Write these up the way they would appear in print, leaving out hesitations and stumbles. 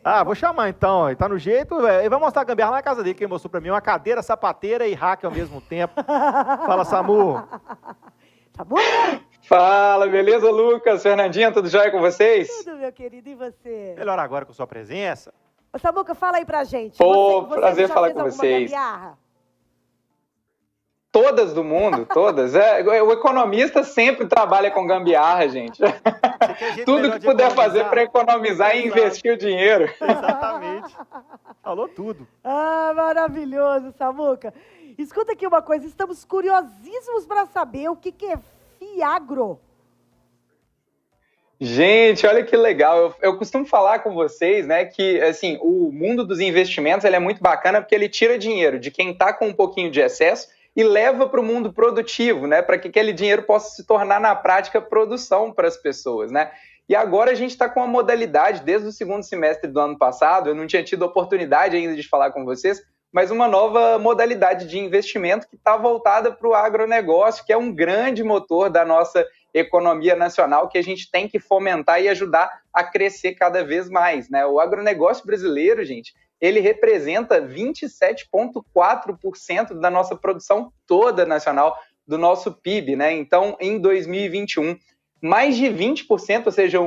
Ah, vou chamar então. Ele tá no jeito. Ele vai mostrar a gambiarra lá na casa dele, que ele mostrou pra mim. Uma cadeira, sapateira e hack ao mesmo tempo. Fala, Samu. Samuca? Fala, beleza, Lucas? Fernandinha, tudo jóia com vocês? Tudo, meu querido, e você? Melhor agora com sua presença. Ô, Samuca, fala aí pra gente. Pô, Você prazer já falar fez com alguma vocês. gambiarra? Todas do mundo, todas. O economista sempre trabalha com gambiarra, gente. Tudo que puder fazer para economizar e investir o dinheiro. Exatamente. Falou tudo. Ah, maravilhoso, Samuca. Escuta aqui uma coisa, estamos curiosíssimos para saber o que é Fiagro. Gente, olha que legal. Eu costumo falar com vocês, né, que assim, o mundo dos investimentos ele é muito bacana porque ele tira dinheiro de quem está com um pouquinho de excesso e leva para o mundo produtivo, né, para que aquele dinheiro possa se tornar na prática produção para as pessoas, né? E agora a gente está com uma modalidade, desde o segundo semestre do ano passado, eu não tinha tido oportunidade ainda de falar com vocês, mas uma nova modalidade de investimento que está voltada para o agronegócio, que é um grande motor da nossa economia nacional, que a gente tem que fomentar e ajudar a crescer cada vez mais, né? O agronegócio brasileiro, gente, ele representa 27,4% da nossa produção toda nacional, do nosso PIB, né? Então, em 2021, mais de 20%, ou seja,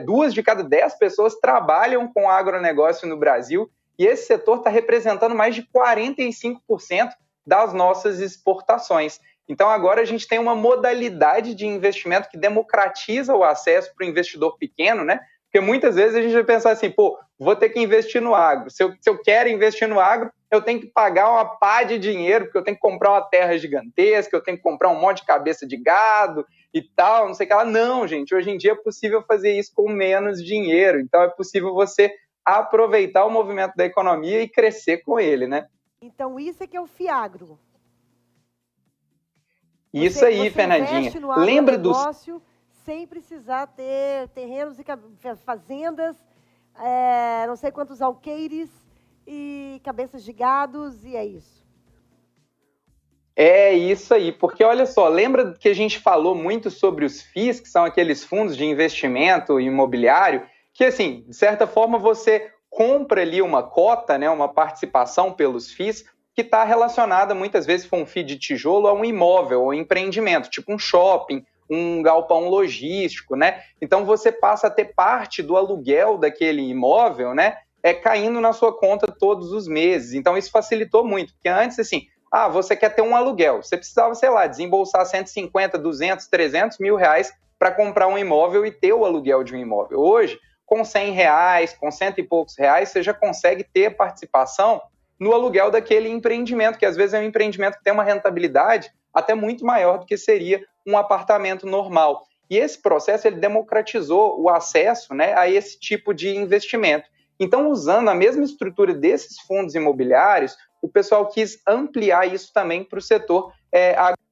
duas de cada 10 pessoas trabalham com agronegócio no Brasil, e esse setor está representando mais de 45% das nossas exportações. Então, agora a gente tem uma modalidade de investimento que democratiza o acesso para o investidor pequeno, né? Porque muitas vezes a gente vai pensar assim, pô, vou ter que investir no agro. Se eu quero investir no agro, eu tenho que pagar uma pá de dinheiro, porque eu tenho que comprar uma terra gigantesca, eu tenho que comprar um monte de cabeça de gado e tal, não sei o que lá. Não, gente, hoje em dia é possível fazer isso com menos dinheiro. Então, é possível você aproveitar o movimento da economia e crescer com ele, né? Então, isso é que é o Fiagro. Isso aí, Fernandinha. Lembra do negócio sem precisar ter terrenos e fazendas, não sei quantos alqueires e cabeças de gados, e é isso. É isso aí, porque olha só, lembra que a gente falou muito sobre os FIIs, que são aqueles fundos de investimento imobiliário, que assim, de certa forma você compra ali uma cota, né, uma participação pelos FIIs, que está relacionada muitas vezes com um FII de tijolo a um imóvel, ou um empreendimento, tipo um shopping, um galpão logístico, né? Então você passa a ter parte do aluguel daquele imóvel, né? Caindo na sua conta todos os meses. Então isso facilitou muito, porque antes, assim, você quer ter um aluguel, você precisava, sei lá, desembolsar 150, 200, 300 mil reais para comprar um imóvel e ter o aluguel de um imóvel. Hoje, com 100 reais, com cento e poucos reais, você já consegue ter participação no aluguel daquele empreendimento, que às vezes é um empreendimento que tem uma rentabilidade até muito maior do que seria um apartamento normal. E esse processo ele democratizou o acesso, né, a esse tipo de investimento. Então, usando a mesma estrutura desses fundos imobiliários, o pessoal quis ampliar isso também para o setor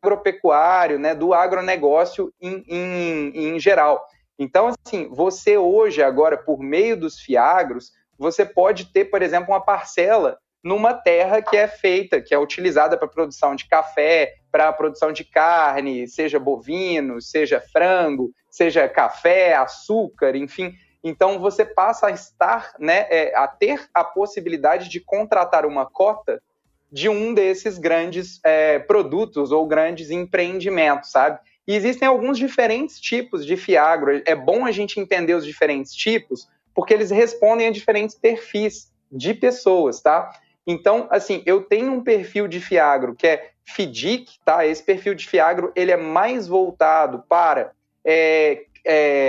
agropecuário, né, do agronegócio em geral. Então, assim, você hoje, agora, por meio dos fiagros, você pode ter, por exemplo, uma parcela numa terra que é feita, que é utilizada para a produção de café, para a produção de carne, seja bovino, seja frango, seja café, açúcar, enfim. Então, você passa a estar, né, a ter a possibilidade de contratar uma cota de um desses grandes produtos ou grandes empreendimentos, sabe? E existem alguns diferentes tipos de fiagro. É bom a gente entender os diferentes tipos, porque eles respondem a diferentes perfis de pessoas, tá? Então, assim, eu tenho um perfil de fiagro que é FDIC, tá? Esse perfil de fiagro, ele é mais voltado para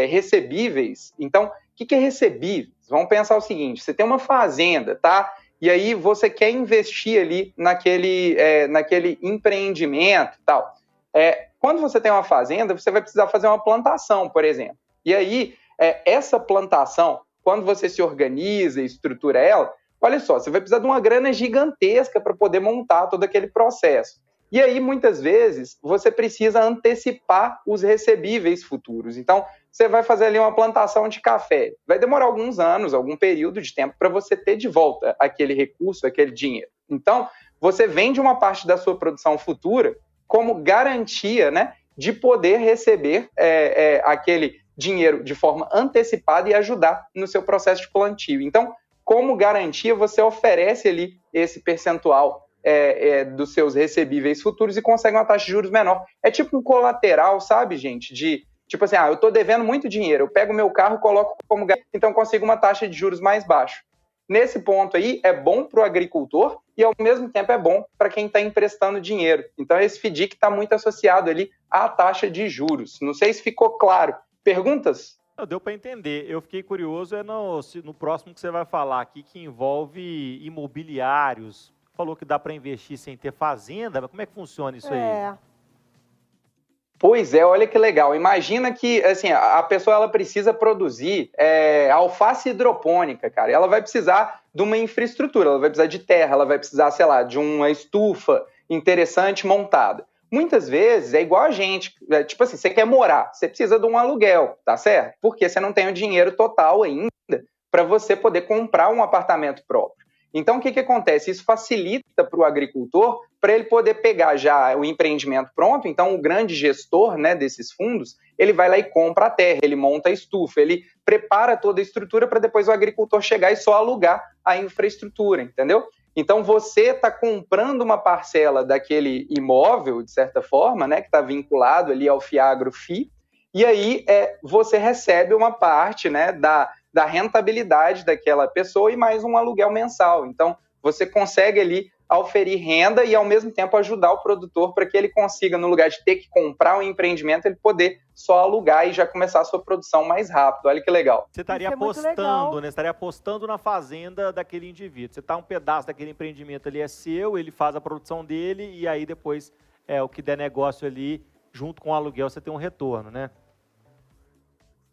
recebíveis. Então, o que é recebíveis? Vamos pensar o seguinte, você tem uma fazenda, tá? E aí você quer investir ali naquele empreendimento e tal. Quando você tem uma fazenda, você vai precisar fazer uma plantação, por exemplo. E aí, essa plantação, quando você se organiza e estrutura ela, olha só, você vai precisar de uma grana gigantesca para poder montar todo aquele processo. E aí, muitas vezes, você precisa antecipar os recebíveis futuros. Então, você vai fazer ali uma plantação de café. Vai demorar alguns anos, algum período de tempo para você ter de volta aquele recurso, aquele dinheiro. Então, você vende uma parte da sua produção futura como garantia, né, de poder receber dinheiro de forma antecipada e ajudar no seu processo de plantio. Então, como garantia, você oferece ali esse percentual dos seus recebíveis futuros e consegue uma taxa de juros menor. É tipo um colateral, sabe, gente? Tipo assim, eu estou devendo muito dinheiro, eu pego meu carro e coloco como garantia, então consigo uma taxa de juros mais baixa. Nesse ponto aí, é bom para o agricultor e, ao mesmo tempo, é bom para quem está emprestando dinheiro. Então, esse FDIC está muito associado ali à taxa de juros. Não sei se ficou claro. Perguntas? Deu para entender. Eu fiquei curioso no próximo que você vai falar aqui, que envolve imobiliários. Falou que dá para investir sem ter fazenda, mas como é que funciona isso aí? Pois é, olha que legal. Imagina que assim, a pessoa ela precisa produzir alface hidropônica, cara. Ela vai precisar de uma infraestrutura, ela vai precisar de terra, ela vai precisar, sei lá, de uma estufa interessante montada. Muitas vezes é igual a gente, tipo assim, você quer morar, você precisa de um aluguel, tá certo? Porque você não tem o dinheiro total ainda para você poder comprar um apartamento próprio. Então, o que acontece? Isso facilita para o agricultor, para ele poder pegar já o empreendimento pronto. Então, o grande gestor, né, desses fundos, ele vai lá e compra a terra, ele monta a estufa, ele prepara toda a estrutura para depois o agricultor chegar e só alugar a infraestrutura, entendeu? Então, você está comprando uma parcela daquele imóvel, de certa forma, né, que está vinculado ali ao FIAGRO-FI, e aí você recebe uma parte, né, da rentabilidade daquela pessoa e mais um aluguel mensal. Então, você consegue ali auferir renda e, ao mesmo tempo, ajudar o produtor para que ele consiga, no lugar de ter que comprar um empreendimento, ele poder só alugar e já começar a sua produção mais rápido. Olha que legal. Você estaria apostando, né? Estaria apostando na fazenda daquele indivíduo. Você tá um pedaço daquele empreendimento ali é seu, ele faz a produção dele e aí depois o que der negócio ali, junto com o aluguel, você tem um retorno, né?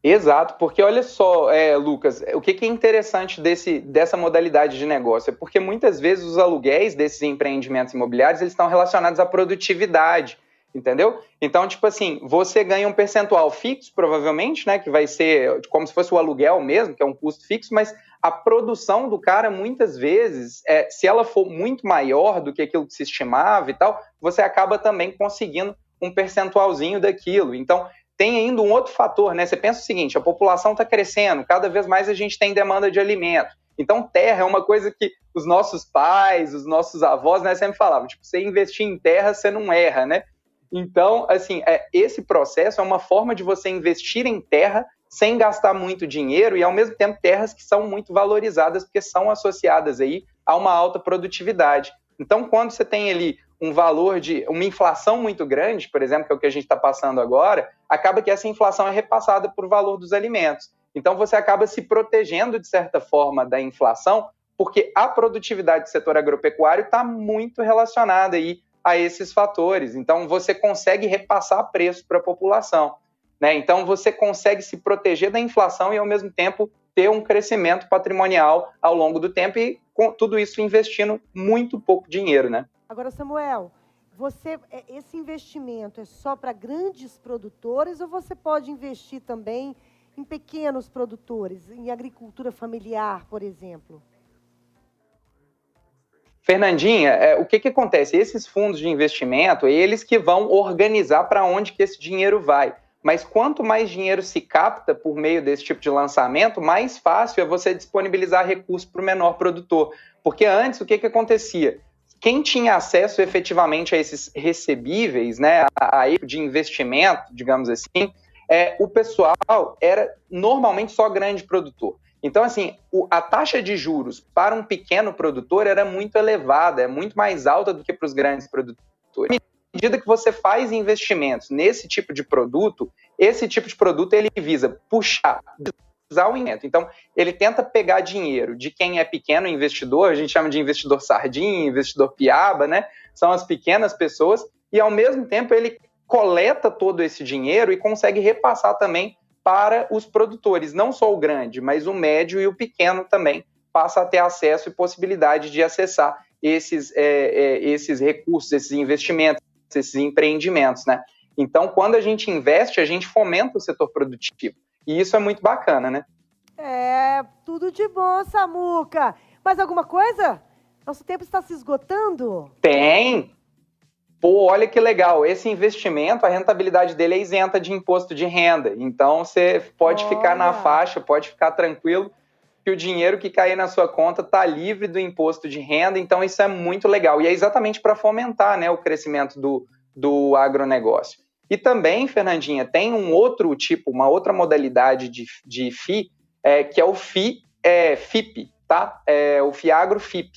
Exato, porque olha só, Lucas, o que é interessante dessa modalidade de negócio é porque muitas vezes os aluguéis desses empreendimentos imobiliários eles estão relacionados à produtividade, entendeu? Então, tipo assim, você ganha um percentual fixo, provavelmente, né, que vai ser como se fosse o aluguel mesmo, que é um custo fixo, mas a produção do cara, muitas vezes, se ela for muito maior do que aquilo que se estimava e tal, você acaba também conseguindo um percentualzinho daquilo. Então, tem ainda um outro fator, né? Você pensa o seguinte, a população está crescendo, cada vez mais a gente tem demanda de alimento. Então, terra é uma coisa que os nossos pais, os nossos avós, né, sempre falavam, tipo, você investir em terra, você não erra, né? Então, assim, esse processo é uma forma de você investir em terra sem gastar muito dinheiro e, ao mesmo tempo, terras que são muito valorizadas porque são associadas aí a uma alta produtividade. Então, quando você tem ali um valor de uma inflação muito grande, por exemplo, que é o que a gente está passando agora, acaba que essa inflação é repassada por valor dos alimentos. Então, você acaba se protegendo, de certa forma, da inflação, porque a produtividade do setor agropecuário está muito relacionada aí a esses fatores. Então, você consegue repassar preço para a população, né? Então, você consegue se proteger da inflação e, ao mesmo tempo, ter um crescimento patrimonial ao longo do tempo e, com tudo isso, investindo muito pouco dinheiro, né? Agora, Samuel, esse investimento é só para grandes produtores ou você pode investir também em pequenos produtores, em agricultura familiar, por exemplo? Fernandinha, o que acontece? Esses fundos de investimento, eles que vão organizar para onde que esse dinheiro vai. Mas quanto mais dinheiro se capta por meio desse tipo de lançamento, mais fácil é você disponibilizar recursos para o menor produtor. Porque antes, o que acontecia? Quem tinha acesso efetivamente a esses recebíveis, né, de investimento, digamos assim, o pessoal era normalmente só grande produtor. Então, assim, a taxa de juros para um pequeno produtor era muito elevada, é muito mais alta do que para os grandes produtores. À medida que você faz investimentos nesse tipo de produto, esse tipo de produto ele visa puxar o investimento. Então, ele tenta pegar dinheiro de quem é pequeno investidor, a gente chama de investidor sardinha, investidor piaba, né? São as pequenas pessoas, e ao mesmo tempo ele coleta todo esse dinheiro e consegue repassar também para os produtores, não só o grande, mas o médio e o pequeno também passa a ter acesso e possibilidade de acessar esses recursos, esses investimentos, esses empreendimentos, né? Então, quando a gente investe, a gente fomenta o setor produtivo. E isso é muito bacana, né? Tudo de bom, Samuca. Mais alguma coisa? Nosso tempo está se esgotando? Tem pô, olha que legal, esse investimento, a rentabilidade dele é isenta de imposto de renda. Então, você pode ficar na faixa, pode ficar tranquilo, que o dinheiro que cair na sua conta está livre do imposto de renda. Então, isso é muito legal. E é exatamente para fomentar, né, o crescimento do agronegócio. E também, Fernandinha, tem um outro tipo, uma outra modalidade de FII, que é o FIP, tá? O FIAGRO-FIP,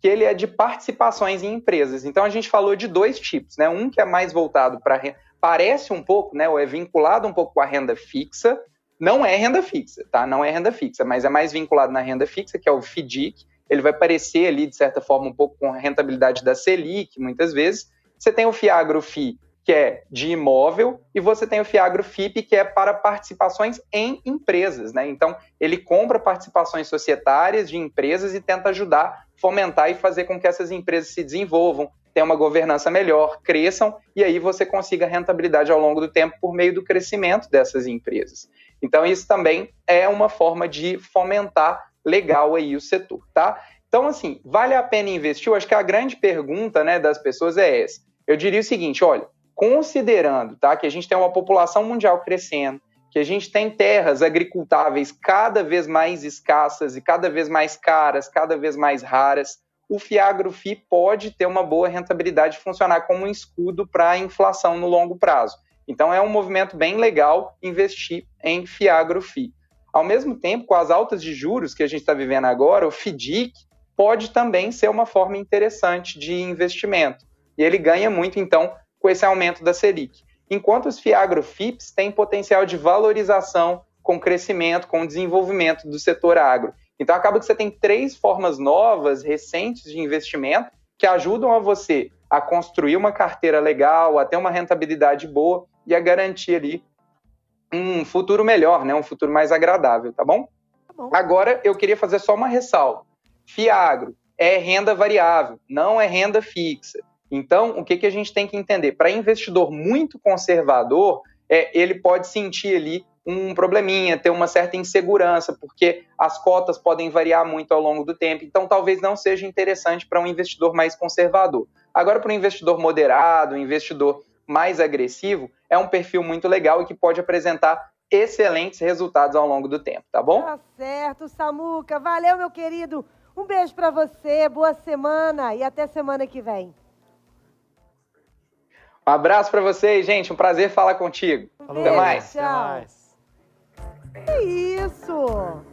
que ele é de participações em empresas. Então, a gente falou de dois tipos, né? Um que é mais voltado para... Parece um pouco, né? Ou é vinculado um pouco com a renda fixa. Não é renda fixa, tá? Não é renda fixa, mas é mais vinculado na renda fixa, que é o FDIC. Ele vai parecer ali, de certa forma, um pouco com a rentabilidade da Selic, muitas vezes. Você tem o FIAGRO-FI, que é de imóvel, e você tem o FIAGRO-FIP, que é para participações em empresas, né? Então, ele compra participações societárias de empresas e tenta ajudar, fomentar e fazer com que essas empresas se desenvolvam, tenham uma governança melhor, cresçam, e aí você consiga rentabilidade ao longo do tempo por meio do crescimento dessas empresas. Então, isso também é uma forma de fomentar legal aí o setor, tá? Então, assim, vale a pena investir? Eu acho que a grande pergunta, né, das pessoas é essa. Eu diria o seguinte, olha, considerando, tá, que a gente tem uma população mundial crescendo, que a gente tem terras agricultáveis cada vez mais escassas e cada vez mais caras, cada vez mais raras, o FIAGRO-FI pode ter uma boa rentabilidade, funcionar como um escudo para a inflação no longo prazo. Então, é um movimento bem legal investir em FIAGRO-FI. Ao mesmo tempo, com as altas de juros que a gente está vivendo agora, o FDIC pode também ser uma forma interessante de investimento. E ele ganha muito, então, com esse aumento da Selic. Enquanto os FIAGRO-FIPs têm potencial de valorização com crescimento, com desenvolvimento do setor agro. Então, acaba que você tem 3 formas novas, recentes de investimento, que ajudam a você a construir uma carteira legal, a ter uma rentabilidade boa e a garantir ali um futuro melhor, né? Um futuro mais agradável, tá bom? Tá bom. Agora, eu queria fazer só uma ressalva. FIAGRO é renda variável, não é renda fixa. Então, o que a gente tem que entender? Para investidor muito conservador, ele pode sentir ali um probleminha, ter uma certa insegurança, porque as cotas podem variar muito ao longo do tempo. Então, talvez não seja interessante para um investidor mais conservador. Agora, para um investidor moderado, um investidor mais agressivo, é um perfil muito legal e que pode apresentar excelentes resultados ao longo do tempo, tá bom? Tá certo, Samuca. Valeu, meu querido. Um beijo para você, boa semana e até semana que vem. Um abraço para vocês, gente. Um prazer falar contigo. Beijo, Até mais. tchau. Até mais. Que isso?